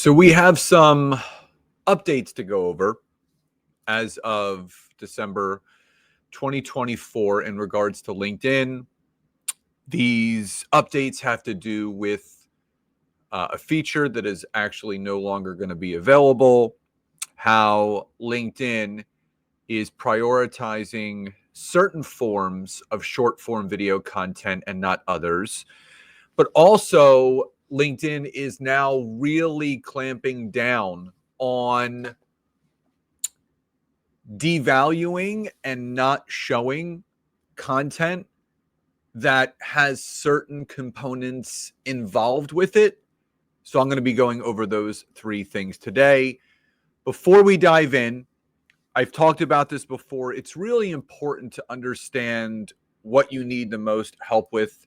So we have some updates to go over as of December 2024 in regards to LinkedIn. These updates have to do with a feature that is actually no longer going to be available, how LinkedIn is prioritizing certain forms of short form video content and not others. But also, LinkedIn is now really clamping down on devaluing and not showing content that has certain components involved with it. So I'm going to be going over those three things today. Before we dive in, I've talked about this before. It's really important to understand what you need the most help with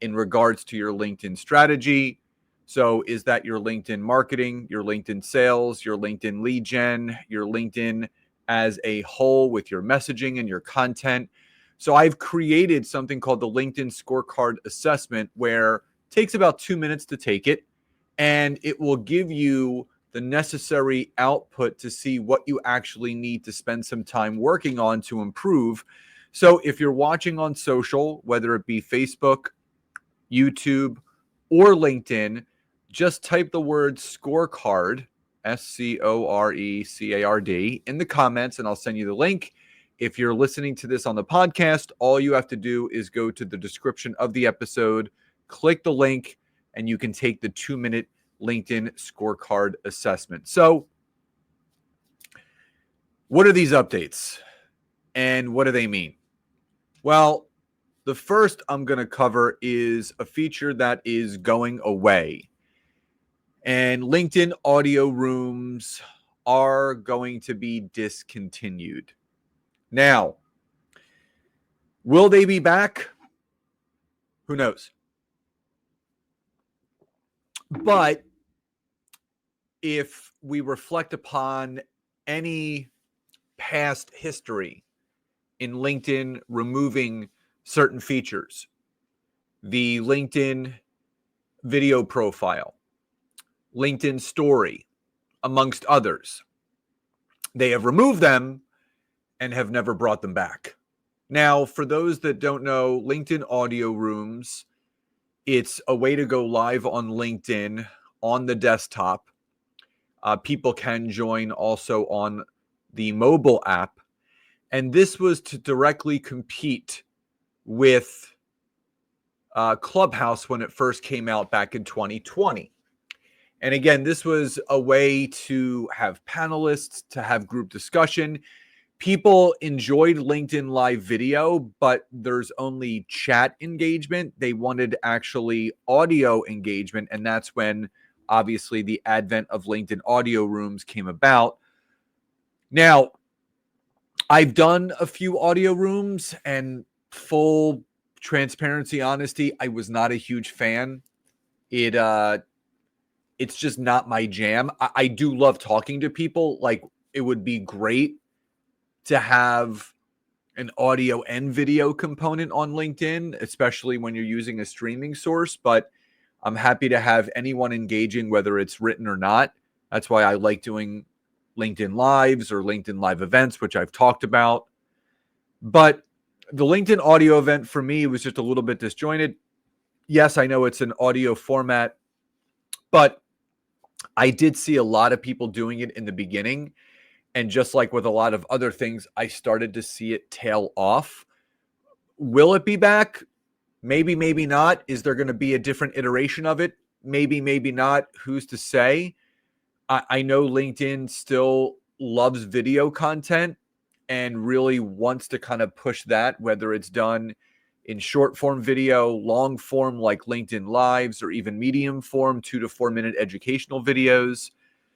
in regards to your LinkedIn strategy. So is that your LinkedIn marketing, your LinkedIn sales, your LinkedIn lead gen, your LinkedIn as a whole with your messaging and your content? So I've created something called the LinkedIn Scorecard Assessment, where it takes about 2 minutes to take it, and it will give you the necessary output to see what you actually need to spend some time working on to improve. So if you're watching on social, whether it be Facebook, YouTube, or LinkedIn, just type the word scorecard, SCORECARD, in the comments, and I'll send you the link. If you're listening to this on the podcast, all you have to do is go to the description of the episode, click the link, and you can take the 2-minute LinkedIn scorecard assessment. So, what are these updates and what do they mean? Well, the first I'm going to cover is a feature that is going away. And LinkedIn audio rooms are going to be discontinued. Now, will they be back? Who knows? But if we reflect upon any past history in LinkedIn removing certain features, the LinkedIn video profile, LinkedIn story, amongst others, they have removed them and have never brought them back. Now, for those that don't know, LinkedIn audio rooms, it's a way to go live on LinkedIn on the desktop. People can join also on the mobile app. And this was to directly compete with Clubhouse when it first came out back in 2020. And again, this was a way to have panelists, to have group discussion. People enjoyed LinkedIn Live video, but there's only chat engagement. They wanted actually audio engagement. And that's when, obviously, the advent of LinkedIn audio rooms came about. Now, I've done a few audio rooms, and full transparency, honesty, I was not a huge fan. It's just not my jam. I do love talking to people. Like, it would be great to have an audio and video component on LinkedIn, especially when you're using a streaming source. But I'm happy to have anyone engaging, whether it's written or not. That's why I like doing LinkedIn Lives or LinkedIn Live events, which I've talked about. But the LinkedIn audio event for me was just a little bit disjointed. Yes, I know it's an audio format, but I did see a lot of people doing it in the beginning. And just like with a lot of other things, I started to see it tail off. Will it be back? Maybe, maybe not. Is there going to be a different iteration of it? Maybe, maybe not. Who's to say? I know LinkedIn still loves video content and really wants to kind of push that, whether it's done in short form video, long form like LinkedIn Lives, or even medium form, 2 to 4 minute educational videos.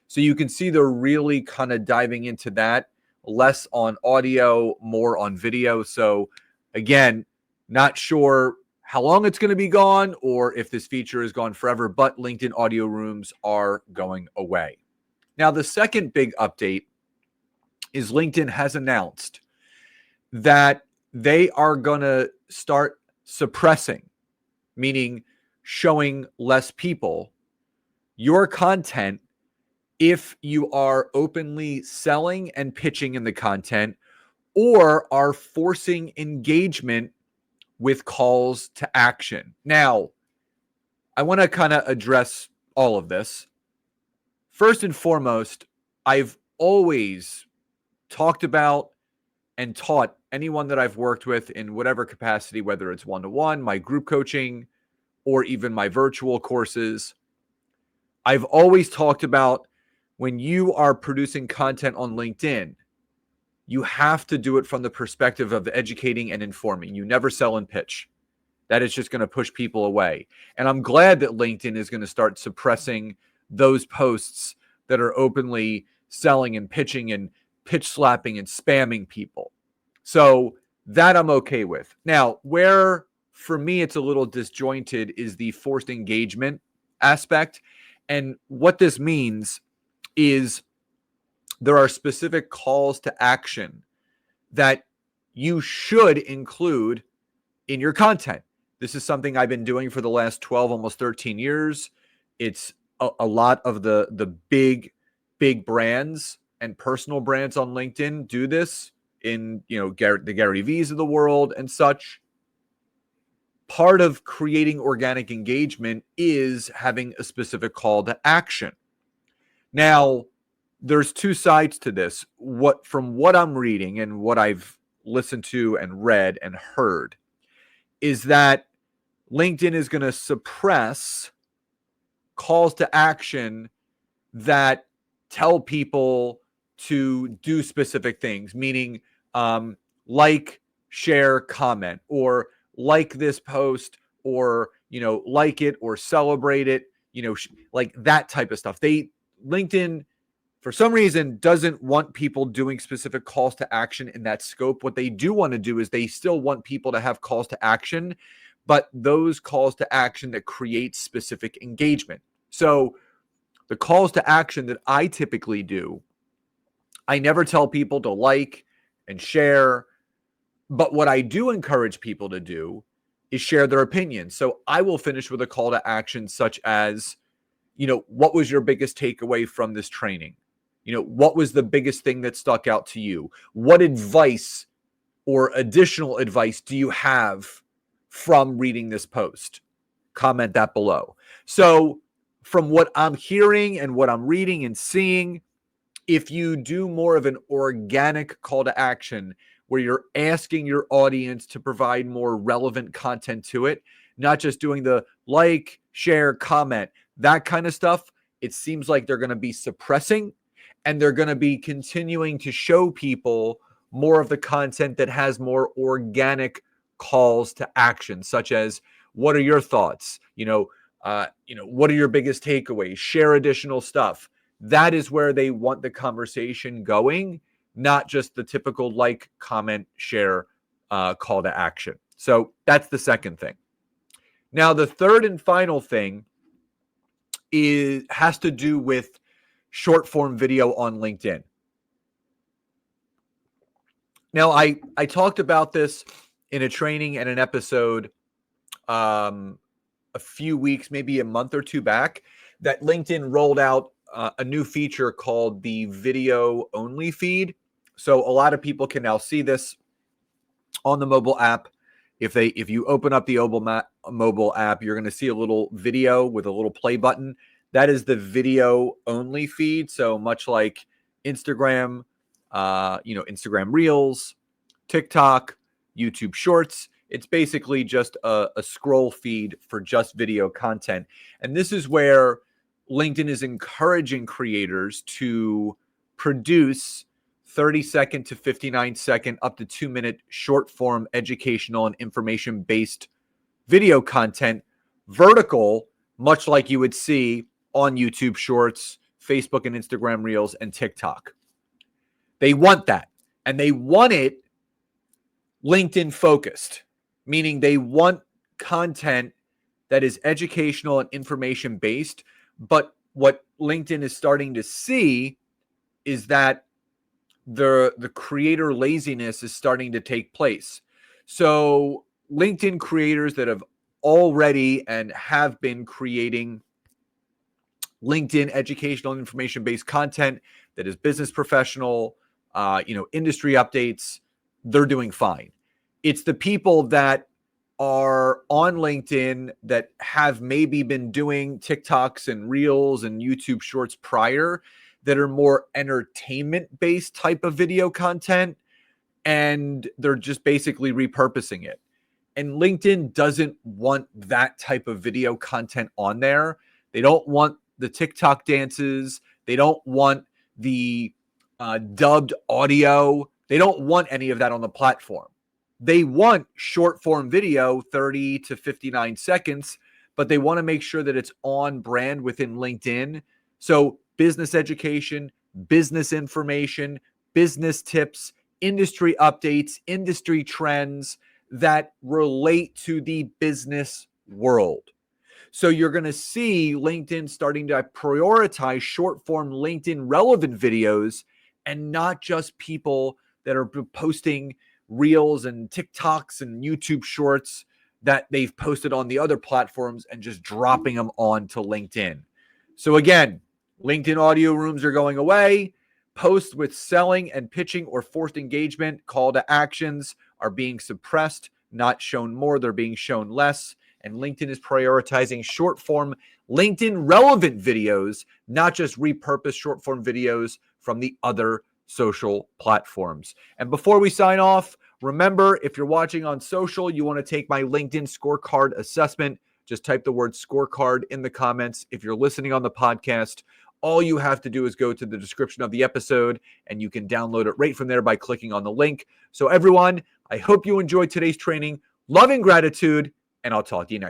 So you can see they're really kind of diving into that, less on audio, more on video. So again, not sure how long it's going to be gone or if this feature is gone forever, but LinkedIn audio rooms are going away. Now, the second big update is LinkedIn has announced that they are going to start suppressing, meaning showing less people, your content if you are openly selling and pitching in the content or are forcing engagement with calls to action. Now, I want to kind of address all of this. First and foremost, I've always talked about and taught anyone that I've worked with in whatever capacity, whether it's one-to-one, my group coaching, or even my virtual courses. I've always talked about when you are producing content on LinkedIn, you have to do it from the perspective of educating and informing. You never sell and pitch. That is just going to push people away. And I'm glad that LinkedIn is going to start suppressing those posts that are openly selling and pitching and pitch slapping and spamming people. So that I'm okay with. Now, where for me it's a little disjointed is the forced engagement aspect. And what this means is there are specific calls to action that you should include in your content. This is something I've been doing for the last 12, almost 13 years. It's a lot of the big brands and personal brands on LinkedIn do this in, the Gary V's of the world and such. Part of creating organic engagement is having a specific call to action. Now, there's two sides to this. From what I'm reading and what I've listened to and read and heard is that LinkedIn is going to suppress calls to action that tell people to do specific things, meaning like, share, comment, or like this post, or like it or celebrate it, like that type of stuff. LinkedIn, for some reason, doesn't want people doing specific calls to action in that scope. What they do want to do is they still want people to have calls to action, but those calls to action that create specific engagement. So the calls to action that I typically do, I never tell people to like and share, but what I do encourage people to do is share their opinions. So I will finish with a call to action such as, what was your biggest takeaway from this training? What was the biggest thing that stuck out to you? What advice or additional advice do you have from reading this post? Comment that below. So from what I'm hearing and what I'm reading and seeing, if you do more of an organic call to action where you're asking your audience to provide more relevant content to it, not just doing the like, share, comment, that kind of stuff, it seems like they're going to be suppressing and they're going to be continuing to show people more of the content that has more organic calls to action, such as, what are your thoughts? What are your biggest takeaways? Share additional stuff. That is where they want the conversation going, not just the typical like, comment, share call to action. So that's the second thing. Now, the third and final thing has to do with short form video on LinkedIn. Now, I talked about this in a training and an episode a few weeks, maybe a month or two back, that LinkedIn rolled out a new feature called the video only feed. So a lot of people can now see this on the mobile app. If you open up the mobile app, you're going to see a little video with a little play button. That is the video only feed. So much like Instagram, Instagram Reels, TikTok, YouTube Shorts, it's basically just a scroll feed for just video content. And this is where LinkedIn is encouraging creators to produce 30-second to 59-second, up to 2-minute short form educational and information-based video content, vertical, much like you would see on YouTube Shorts, Facebook and Instagram Reels, and TikTok. They want that. And they want it LinkedIn focused, meaning they want content that is educational and information based. But what LinkedIn is starting to see is that the creator laziness is starting to take place. So LinkedIn creators that have already and have been creating LinkedIn educational and information-based content that is business professional, industry updates, they're doing fine. It's the people that are on LinkedIn that have maybe been doing TikToks and Reels and YouTube Shorts prior that are more entertainment-based type of video content, and they're just basically repurposing it. And LinkedIn doesn't want that type of video content on there. They don't want the TikTok dances. They don't want the dubbed audio. They don't want any of that on the platform. They want short form video, 30 to 59 seconds, but they want to make sure that it's on brand within LinkedIn. So business education, business information, business tips, industry updates, industry trends that relate to the business world. So you're going to see LinkedIn starting to prioritize short form LinkedIn relevant videos and not just people that are posting Reels and TikToks and YouTube Shorts that they've posted on the other platforms and just dropping them onto LinkedIn. So again, LinkedIn audio rooms are going away. Posts with selling and pitching or forced engagement, call to actions are being suppressed, not shown more. They're being shown less. And LinkedIn is prioritizing short form LinkedIn relevant videos, not just repurposed short form videos from the other social platforms. And before we sign off, remember, if you're watching on social, you want to take my LinkedIn scorecard assessment, just type the word scorecard in the comments. If you're listening on the podcast, all you have to do is go to the description of the episode and you can download it right from there by clicking on the link. So everyone, I hope you enjoyed today's training. Love and gratitude, and I'll talk to you next.